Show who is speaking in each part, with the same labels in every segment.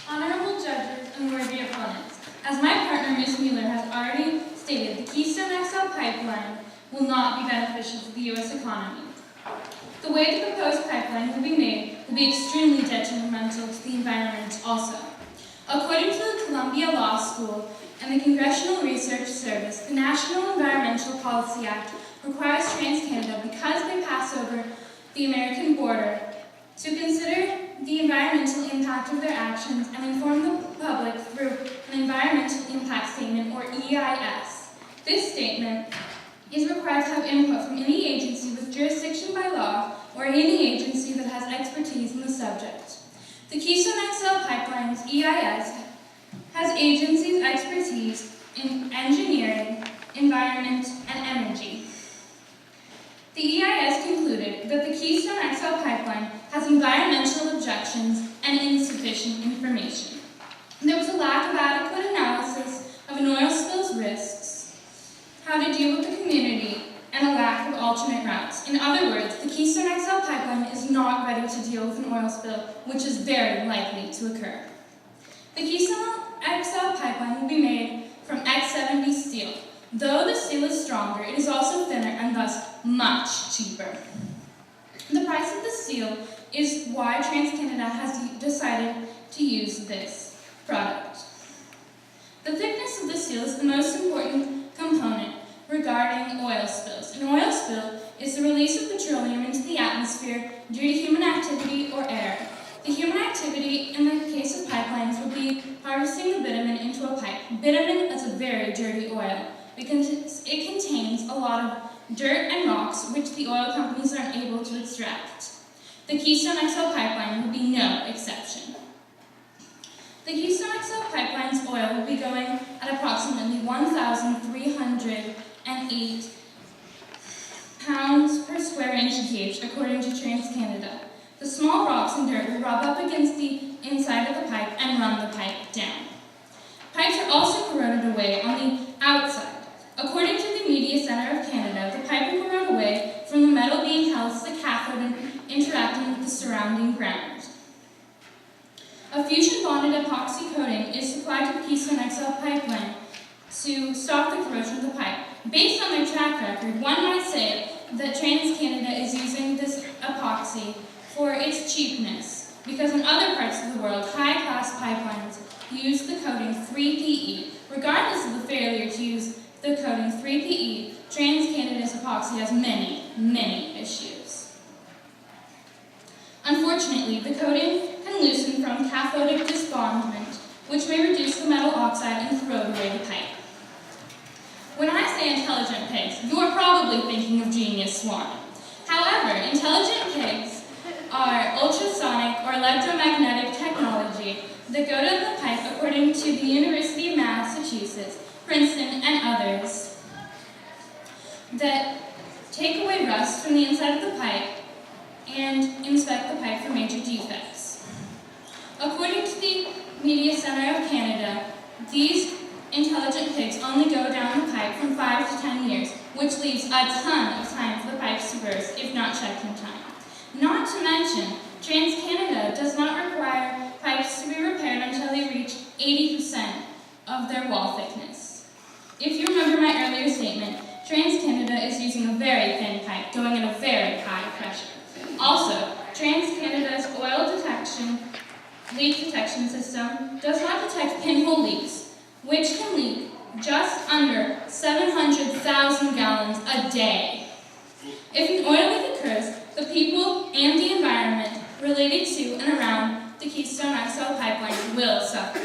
Speaker 1: Honorable judges and worthy opponents, as my partner, Ms. Mueller, has already stated, the Keystone XL pipeline will not be beneficial to the U.S. economy. The way the proposed pipeline will be made will be extremely detrimental to the environment also. According to the Columbia Law School and the Congressional Research Service, the National Environmental Policy Act requires TransCanada, because they pass over the American border, to consider the environmental impact of their actions and inform the public through an environmental impact statement, or EIS. This statement is required to have input from any agency with jurisdiction by law or any agency that has expertise in the subject. The Keystone XL Pipeline's EIS has agencies' expertise in engineering, environment, and energy. The EIS concluded that the Keystone XL Pipeline has environmental objections and insufficient information. There was a lack of adequate analysis of an oil spill's risks, how to deal with the community, and a lack of alternate routes. In other words, the Keystone XL Pipeline is not ready to deal with an oil spill, which is very likely to occur. The Keystone XL Pipeline will be made from X70 steel. Though the steel is stronger, it is also thinner and thus much cheaper. The price of the steel is why TransCanada has decided to use this product. The thickness of the steel is the most important component regarding oil spills. An oil spill is the release of petroleum into the atmosphere due to human activity or error. The human activity in the case of pipelines would be harvesting the bitumen into a pipe. Bitumen is a very dirty oil because it contains a lot of dirt and rocks which the oil companies aren't able to extract. The Keystone XL Pipeline will be no exception. The Keystone XL Pipeline's oil will be going at approximately 1,308 pounds per square inch gauge, according to TransCanada. The small rocks and dirt will rub up against the inside of the pipe and run the pipe down. Pipes are also corroded away on the outside. According to the Media Centre of Canada, the pipe will corrode away from the metal being held to the cathode and interacting with the surrounding ground. A fusion-bonded epoxy coating is supplied to the Keystone XL Pipeline to stop the corrosion of the pipe. Based on their track record, one might say that TransCanada is using this epoxy for its cheapness, because in other parts of the world, high-class pipelines use the coating 3PE. Regardless of the failure to use the coating 3PE, TransCanada's epoxy has many, many issues. Unfortunately, the coating can loosen from cathodic disbondment, which may reduce the metal oxide and corrode away the pipe. When I say intelligent pigs, you are probably thinking of Genius Swan. However, intelligent pigs are ultrasonic or electromagnetic technology that go to the pipe according to the University of Massachusetts, Princeton, and others, that take away rust from the inside of the pipe and inspect the pipe for major defects. According to the Media Centre of Canada, these intelligent pigs only go down the pipe from 5 to 10 years, which leaves a ton of time for the pipes to burst if not checked in time. Not to mention, TransCanada does not require pipes to be repaired until they reach 80% of their wall thickness. If you remember my earlier statement, TransCanada is using a very thin pipe going at a very high pressure. Also, TransCanada's leak detection system does not detect pinhole leaks, which can leak just under 700,000 gallons a day. If an oil leak occurs, the people and the environment related to and around the Keystone XL Pipeline will suffer.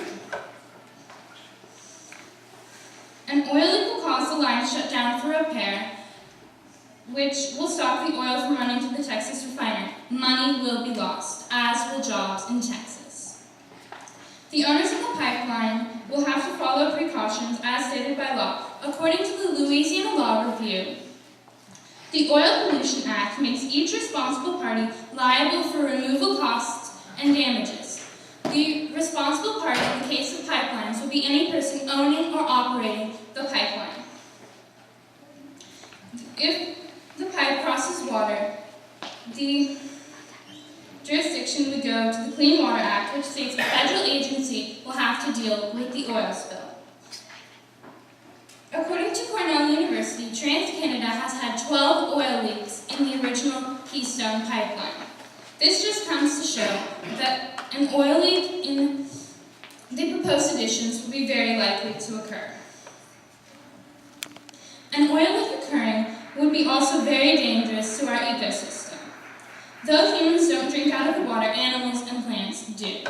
Speaker 1: An oil leak will cause the line to shut down for repair, which will stop the oil from running to the Texas refinery. Money will be lost, as will jobs in Texas. The owners of the pipeline will have to follow precautions as stated by law. According to the Louisiana Law Review, the Oil Pollution Act makes each responsible party liable for removal costs and damages. The responsible party in the case of pipelines will be any person owning or operating the pipeline. If the pipe crosses water, the jurisdiction would go to the Clean Water Act, which states the federal agency will have to deal with the oil spill. According to Cornell University, TransCanada has had 12 oil leaks in the original Keystone pipeline. This just comes to show that an oil leak in the proposed additions would be very likely to occur. An oil leak occurring would be also very dangerous to our ecosystem. Though humans don't drink out of the water, animals and plants do.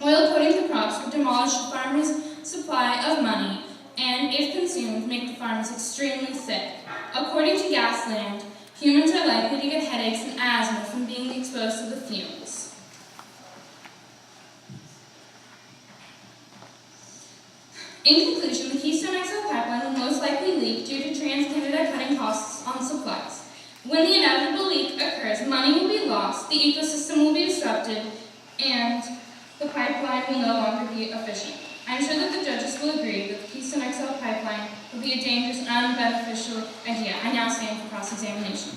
Speaker 1: Oil coating the crops would demolish the farmers' supply of money and, if consumed, make the farmers extremely sick. According to Gasland, humans are likely to get headaches and asthma from being exposed to the fumes. In conclusion, the Keystone XL pipeline will most likely leak due to TransCanada cutting costs on supplies. When the inevitable leak occurs, money will be lost, the ecosystem will be disrupted, and the pipeline will no longer be efficient. I'm sure that the judges will agree that the Keystone XL pipeline will be a dangerous and unbeneficial idea. I now stand for cross-examination.